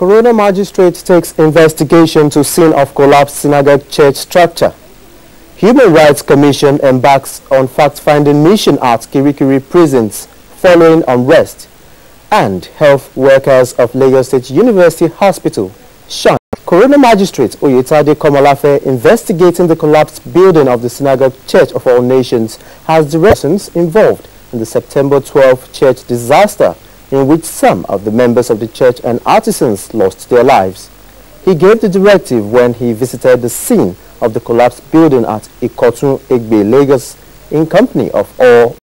Coroner magistrate takes investigation to scene of collapsed synagogue church structure. Human Rights Commission embarks on fact-finding mission at Kirikiri prisons following unrest. And health workers of Lagos State University Hospital shunned. Coroner magistrate Oyetade Komolafe investigating the collapsed building of the Synagogue Church of All Nations has the persons involved in the September 12 church disaster, in which some of the members of the church and artisans lost their lives. He gave the directive when he visited the scene of the collapsed building at Ikotun, Egbe, Lagos, in company of all.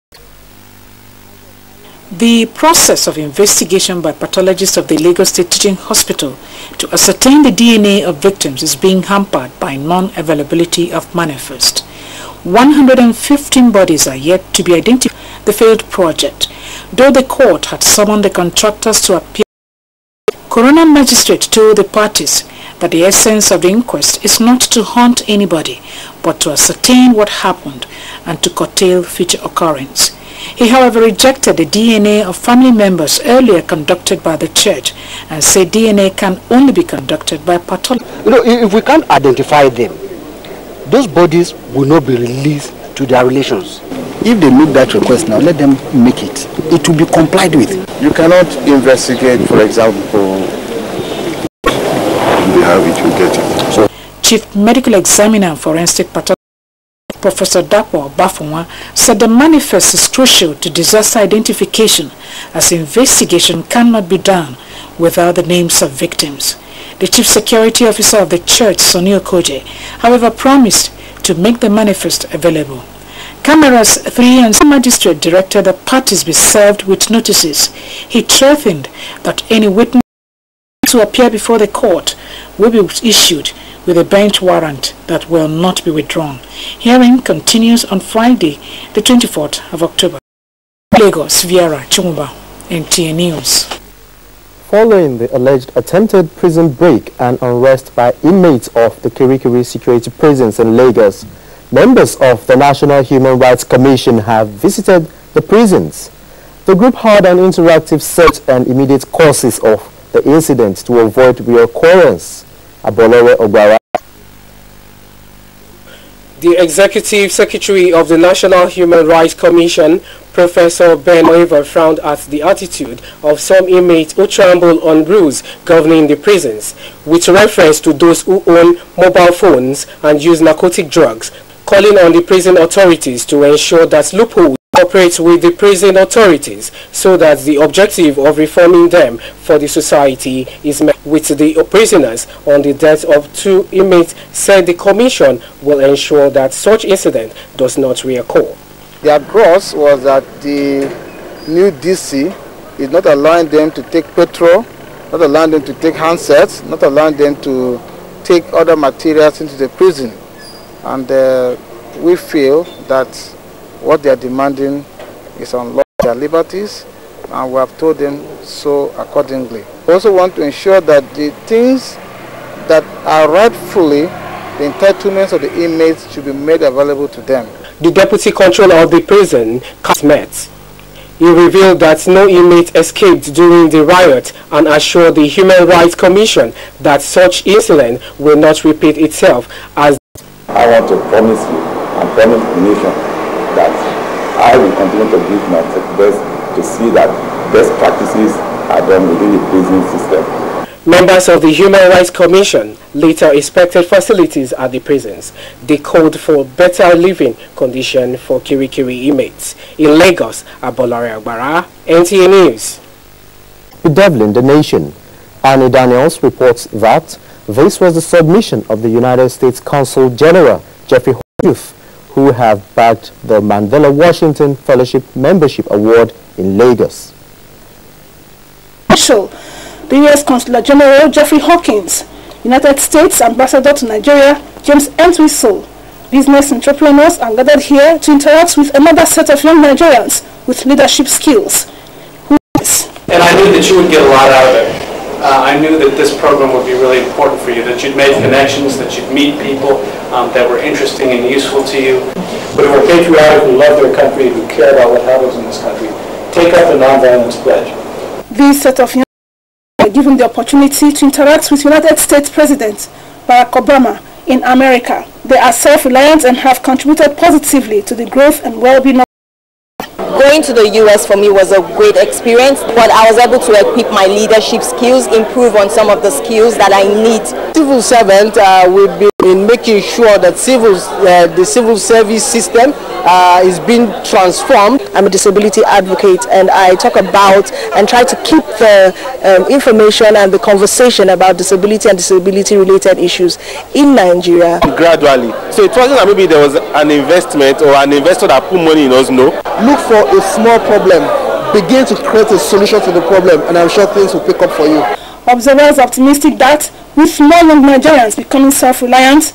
The process of investigation by pathologists of the Lagos State Teaching Hospital to ascertain the DNA of victims is being hampered by non-availability of manifest. 115 bodies are yet to be identified. The failed project, though the court had summoned the contractors to appear. Coroner magistrate told the parties that the essence of the inquest is not to hunt anybody, but to ascertain what happened and to curtail future occurrence. He, however, rejected the DNA of family members earlier conducted by the church and said DNA can only be conducted by pathologists. If we can't identify them, those bodies will not be released to their relations. If they make that request now, let them make it. It will be complied with. You cannot investigate, for example, you have it, you get it. So, Chief Medical Examiner and Forensic Pathologist Professor Dapo Bafunwa said the manifest is crucial to disaster identification, as investigation cannot be done without the names of victims. The Chief Security Officer of the church, Sonny Okoje, however, promised to make the manifest available. Cameras 3 and magistrate directed the parties be served with notices. He threatened that any witness to appear before the court will be issued with a bench warrant that will not be withdrawn. Hearing continues on Friday, the 24th of October. Lagos, Viera Chumba, NTA News. Following the alleged attempted prison break and unrest by inmates of the Kirikiri security prisons in Lagos, members of the National Human Rights Commission have visited the prisons. The group had an interactive search and immediate causes of the incident to avoid reoccurrence. Abolore Ogbara. The Executive Secretary of the National Human Rights Commission, Professor Ben Oiver, frowned at the attitude of some inmates who trample on rules governing the prisons, with reference to those who own mobile phones and use narcotic drugs, calling on the prison authorities to ensure that loopholes cooperate with the prison authorities so that the objective of reforming them for the society is met. With the prisoners on the death of 2 inmates, said the commission will ensure that such incident does not reoccur. their gross was that the new DC is not allowing them to take petrol, not allowing them to take handsets, not allowing them to take other materials into the prison. And we feel that what they are demanding is unlawful their liberties, and we have told them so accordingly. We also want to ensure that the things that are rightfully the entitlements of the inmates should be made available to them. The deputy controller of the prison met. He revealed that no inmate escaped during the riot and assured the Human Rights Commission that such incident will not repeat itself. As I want to promise you and promise the nation that I will continue to give my best to see that best practices are done within the prison system. Members of the Human Rights Commission later inspected facilities at the prisons. They called for better living conditions for Kirikiri inmates. In Lagos, Abolore Agbara, NTA News. Bedeviling the nation, Annie Daniels reports that this was the submission of the United States Consul General Jeffrey Youth, who have bagged the Mandela Washington Fellowship Membership Award in Lagos. The U.S. Consular General Jeffrey Hawkins, United States Ambassador to Nigeria James Entwistle, business entrepreneurs are gathered here to interact with another set of young Nigerians with leadership skills. And I knew that you would get a lot out of it. I knew that this program would be really important for you, that you'd make connections, that you'd meet people that were interesting and useful to you. But who are patriotic, who love their country, who care about what happens in this country, take up the nonviolence pledge. This set of young given the opportunity to interact with United States President Barack Obama in America. They are self-reliant and have contributed positively to the growth and well-being of Going to the US for me was a great experience, but I was able to equip my leadership skills, improve on some of the skills that I need. Civil servant will be in making sure that the civil service system is being transformed. I'm a disability advocate, and I talk about and try to keep the information and the conversation about disability and disability-related issues in Nigeria. Gradually. So it wasn't that maybe there was an investment or an investor that put money in us, no. Look for a small problem, begin to create a solution to the problem, and I'm sure things will pick up for you. Observers are optimistic that with more young Nigerians becoming self-reliant,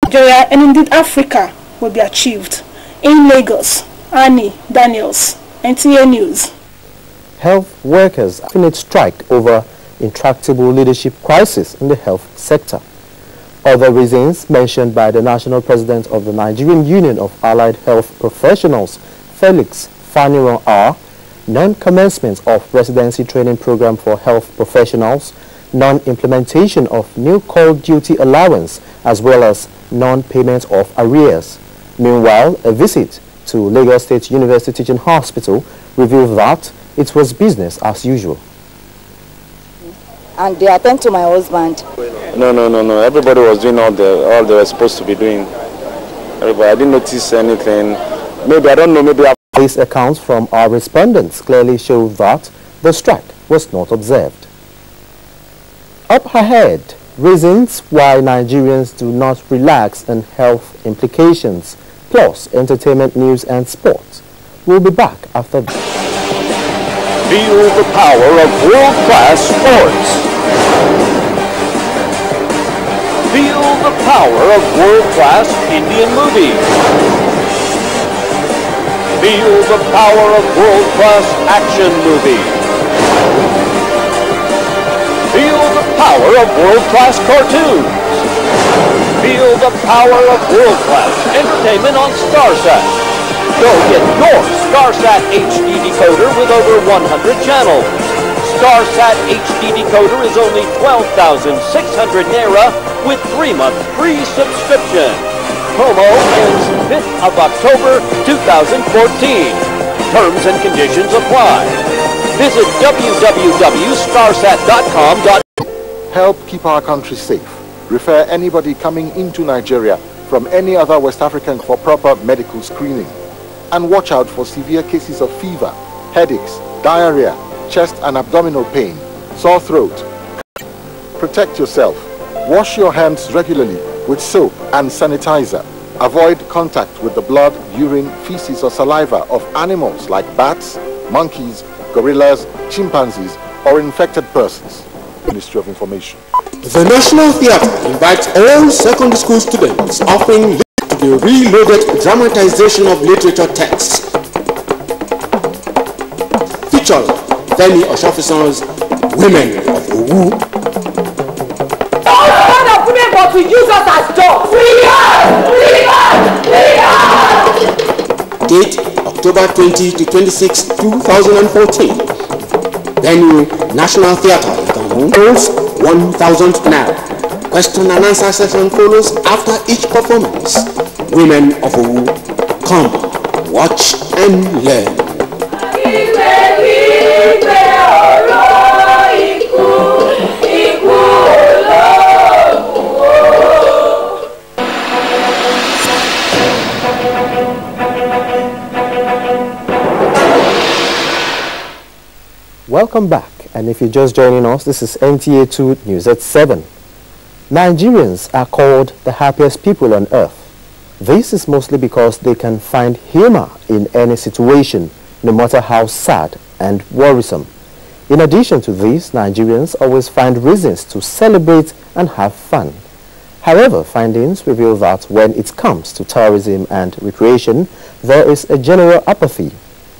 Nigeria and indeed Africa will be achieved. In Lagos, Annie Daniels, NTA News. Health workers are in strike over intractable leadership crisis in the health sector. Other reasons mentioned by the national president of the Nigerian Union of Allied Health Professionals, Felix Faniron, are non-commencement of residency training program for health professionals, non-implementation of new call duty allowance, as well as non-payment of arrears. Meanwhile, a visit to Lagos State University Teaching Hospital revealed that it was business as usual. And they attend to my husband. No. Everybody was doing all they were supposed to be doing. Everybody, I didn't notice anything. Maybe, I don't know, maybe... These accounts from our respondents clearly show that the strike was not observed. Up ahead, reasons why Nigerians do not relax and health implications, plus entertainment news and sports. We'll be back after this. Feel the power of world-class sports. Feel the power of world-class Indian movies. Feel the power of world-class action movies. Feel the power of world-class cartoons. Feel the power of world-class entertainment on StarSat. Go get your StarSat HD decoder with over 100 channels. StarSat HD decoder is only 12,600 Naira with 3-month free subscription. Promo ends 5th of October 2014. Terms and conditions apply. Visit www.starsat.com. Help keep our country safe. Refer anybody coming into Nigeria from any other West African for proper medical screening. And watch out for severe cases of fever, headaches, diarrhea, chest and abdominal pain, sore throat. Protect yourself. Wash your hands regularly with soap and sanitizer. Avoid contact with the blood, urine, feces or saliva of animals like bats, monkeys, gorillas, chimpanzees or infected persons. Ministry of Information. The National Theatre invites all secondary school students offering to the reloaded dramatization of literature texts. Featuring Femi Oshofison's Women of Owu. But to use us as dogs. Date October 20 to 26, 2014. Venue National Theatre. Holds 1,000 Naira. Question and answer session follows after each performance. Women of Owu, come, watch and learn. Welcome back, and if you're just joining us, this is NTA2 News at 7. Nigerians are called the happiest people on earth. This is mostly because they can find humor in any situation, no matter how sad and worrisome. In addition to this, Nigerians always find reasons to celebrate and have fun. However, findings reveal that when it comes to tourism and recreation, there is a general apathy.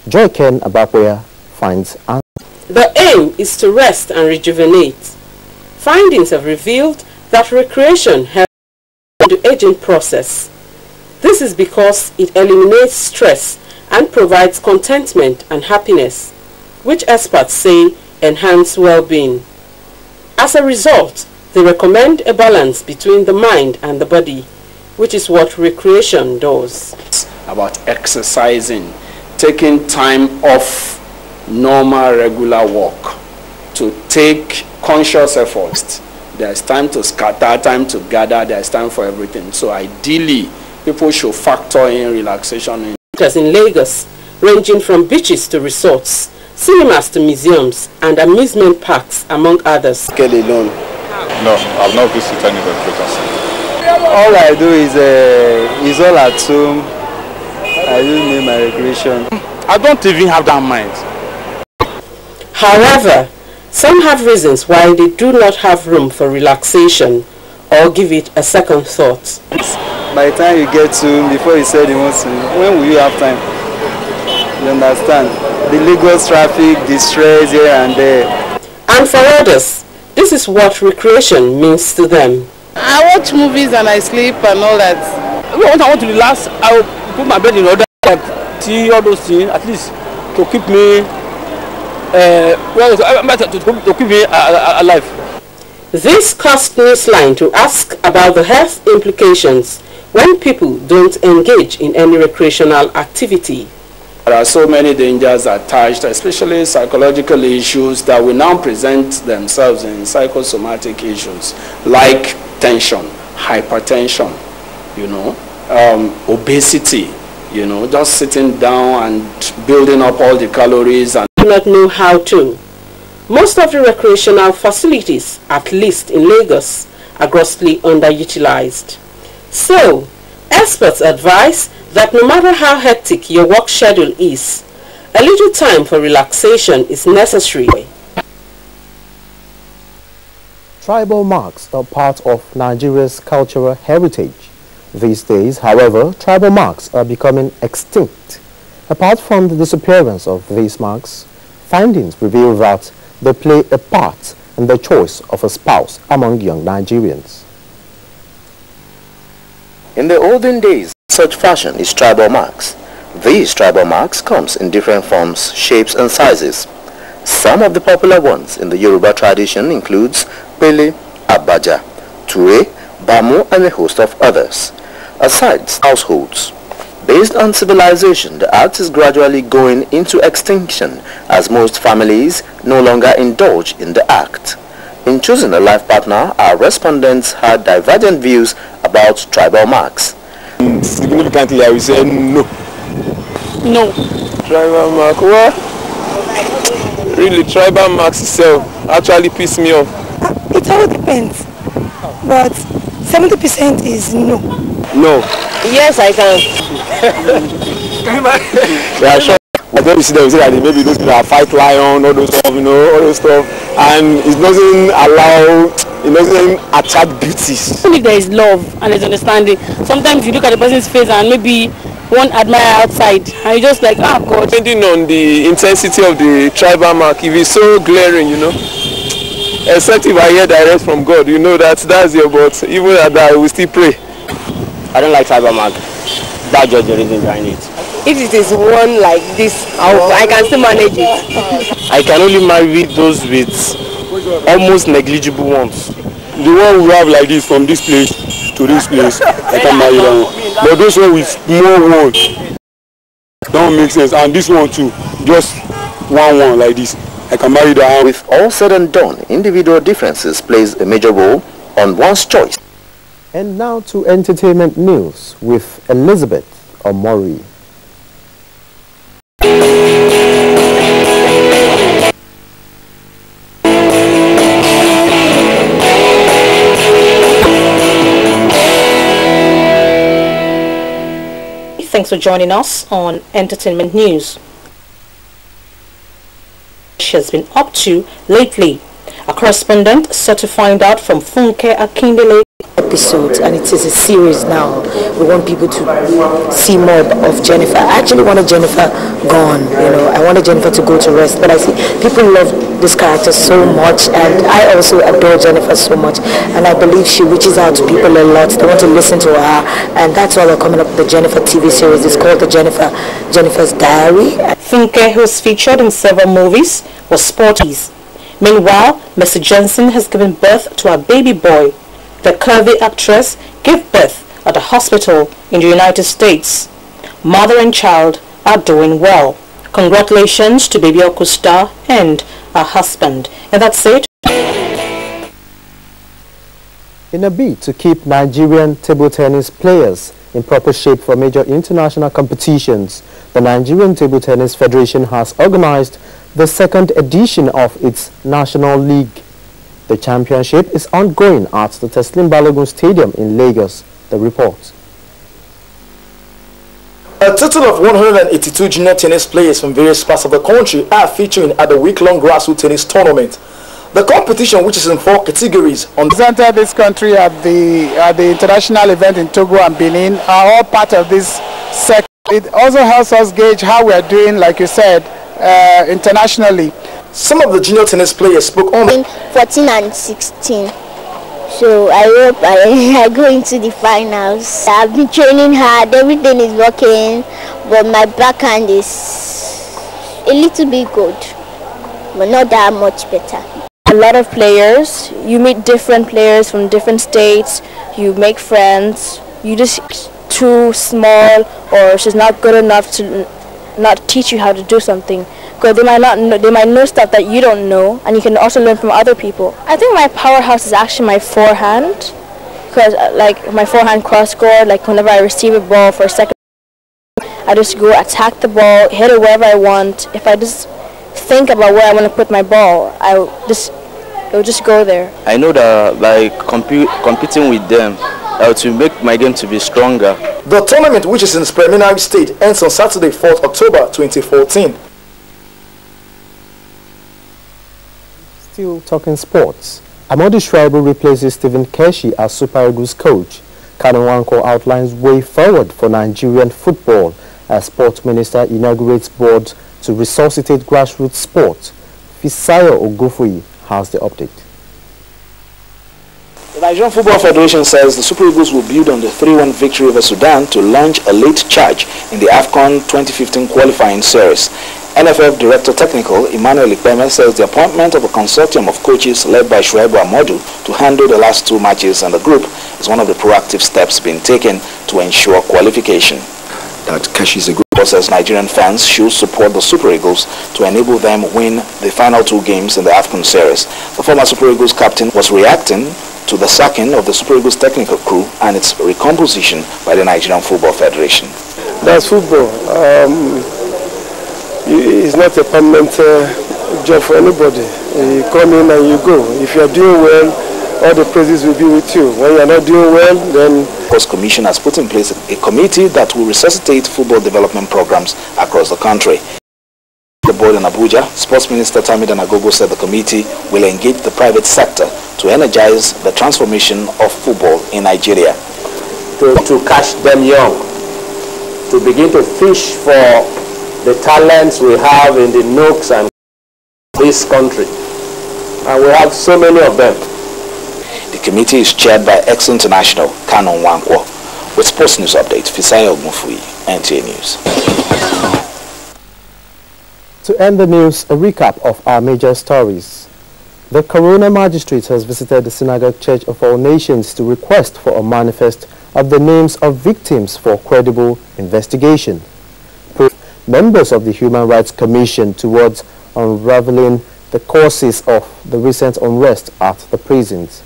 Joy Ken Abapwea finds answers. The aim is to rest and rejuvenate. Findings have revealed that recreation helps the aging process. This is because it eliminates stress and provides contentment and happiness, which experts say enhance well-being. As a result, they recommend a balance between the mind and the body, which is what recreation does. About exercising, taking time off normal regular work to take conscious efforts. There's time to scatter, time to gather, there's time for everything. So ideally, people should factor in relaxation. In Lagos, ranging from beaches to resorts, cinemas to museums, and amusement parks, among others. Alone? No, I've not visited any recreation center. All I do is all at home. I just make my recreation. I don't even have that mind. However, some have reasons why they do not have room for relaxation or give it a second thought. By the time you get to, before you said you want to, when will you have time? You understand? The Lagos traffic, the stress here and there. And for others, this is what recreation means to them. I watch movies and I sleep and all that. When I want to relax, I will put my bed in order, like tea, all those things, at least to keep me to keep me alive. This caused Newsline to ask about the health implications when people don't engage in any recreational activity. There are so many dangers attached, especially psychological issues that will now present themselves in psychosomatic issues like tension, hypertension, obesity, just sitting down and building up all the calories and do not know how to. Most of the recreational facilities, at least in Lagos, are grossly underutilized. So, experts advise that no matter how hectic your work schedule is, a little time for relaxation is necessary. Tribal marks are part of Nigeria's cultural heritage. These days, however, tribal marks are becoming extinct. Apart from the disappearance of these marks, findings reveal that they play a part in the choice of a spouse among young Nigerians. In the olden days, such fashion is tribal marks. These tribal marks comes in different forms, shapes and sizes. Some of the popular ones in the Yoruba tradition includes Pele, Abaja, Ture, Bamu and a host of others. Aside households, based on civilization, the act is gradually going into extinction as most families no longer indulge in the act. In choosing a life partner, our respondents had divergent views about tribal marks. Significantly, I would say no. No. Tribal mark, what? Really, tribal marks itself actually piss me off. It all depends, but 70% is no. No. Yes, I can. Yeah, sure. I don't see them say that maybe those people are fight lion, all those stuff, all those stuff, and it doesn't attract beauties. If there is love and there's understanding, sometimes you look at the person's face and maybe one admire outside, and you just like, ah, God. Depending on the intensity of the tribal mark, if it's so glaring, except if I hear direct from God, that's your, but even at that, I will still pray. I don't like tribal mark. That's just the reason behind it. If it is one like this, I can still manage it. I can only marry those with almost negligible ones. The one we have like this from this place to this place, I can marry that one. But those ones with small ones don't make sense. And this one too, just one like this, I can marry that one. With all said and done, individual differences plays a major role on one's choice. And now to entertainment news with Elizabeth Omori. Thanks for joining us on Entertainment News. She has been up to lately. A correspondent sought to find out from Funke Akindele episodes, and it is a series now. We want people to see more of Jennifer. I actually wanted Jennifer gone, I wanted Jennifer to go to rest, but I see people love this character so much, and I also adore Jennifer so much, and I believe she reaches out to people a lot. They want to listen to her, and that's why we're coming up with the Jennifer TV series. It's called Jennifer's Diary. Funke, who was featured in several movies, was sporty. Meanwhile, Mr. Johnson has given birth to a baby boy. The curvy actress gave birth at a hospital in the United States. Mother and child are doing well. Congratulations to baby Okusta and her husband. And that's it. In a bid to keep Nigerian table tennis players in proper shape for major international competitions, the Nigerian Table Tennis Federation has organized the second edition of its National League. The championship is ongoing at the Teslim Balogun Stadium in Lagos. The report. A total of 182 junior tennis players from various parts of the country are featuring at the week-long grassroots tennis tournament. The competition, which is in 4 categories, represented this country at the international event in Togo and Benin, are all part of this sector. It also helps us gauge how we are doing, like you said, internationally. Some of the junior tennis players spoke on 14 and 16. So I hope I go into the finals. I've been training hard, everything is working, but my backhand is a little bit good, but not that much better. A lot of players, you meet different players from different states, you make friends, you just too small or she's not good enough to not teach you how to do something, because they might know stuff that you don't know, and you can also learn from other people. I think my powerhouse is actually my forehand, because like my forehand cross court, like whenever I receive a ball for a second, I just go attack the ball, hit it wherever I want. If I just think about where I want to put my ball, it will just go there. I know that by competing with them, to make my game to be stronger. The tournament, which is in its preliminary stage, ends on Saturday, 4th October 2014. Still talking sports. Amadi Shraibu replaces Stephen Keshi as Super Eagles coach. Kanu Nwankwo outlines way forward for Nigerian football as Sports Minister inaugurates board to resuscitate grassroots sport. Fisayo Ogufuyi has the update. The Nigerian Football Federation says the Super Eagles will build on the 3-1 victory over Sudan to launch a late charge in the AFCON 2015 qualifying series. NFF Director Technical Emmanuel Ikpeme says the appointment of a consortium of coaches led by Shuaibu Amodu to handle the last 2 matches in the group is one of the proactive steps being taken to ensure qualification. That Keshi is a good process. Nigerian fans should support the Super Eagles to enable them win the final 2 games in the AFCON series. The former Super Eagles captain was reacting to the sacking of the Super Eagles technical crew and its recomposition by the Nigerian Football Federation. That's football. It's not a permanent job for anybody. You come in and you go. If you are doing well, all the praises will be with you. When you are not doing well, then... The Sports Commission has put in place a committee that will resuscitate football development programs across the country. The board in Abuja, Sports Minister Tamida Nagogo said the committee will engage the private sector to energize the transformation of football in Nigeria. To catch them young, to begin to fish for the talents we have in the nooks and this country. And we have so many of them. The committee is chaired by ex-international Kanu Nwankwo. With Sports News Update, Fisayo Ogunfuyi, NTA News. To end the news, a recap of our major stories. The Coroner Magistrate has visited the Synagogue Church of All Nations to request for a manifest of the names of victims for credible investigation. Members of the Human Rights Commission towards unraveling the causes of the recent unrest at the prisons.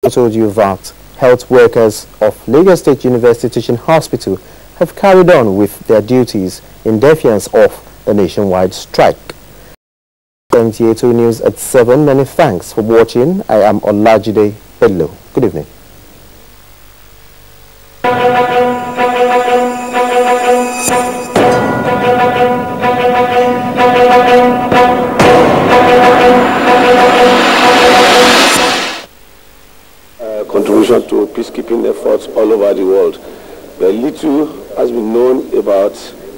I told you that health workers of Lagos State University Teaching Hospital have carried on with their duties in defiance of the nationwide strike. NTA2 News at 7. Many thanks for watching. I am Olajide Bello. Good evening. Contribution to peacekeeping efforts all over the world. Very little has been known about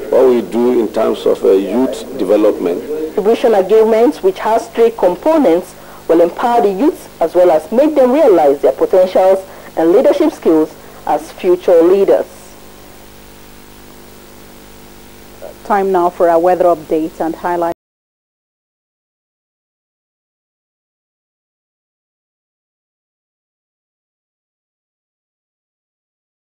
what we do in terms of youth development. Distribution agreements, which has 3 components, will empower the youth as well as make them realize their potentials and leadership skills as future leaders. Time now for our weather update and highlights.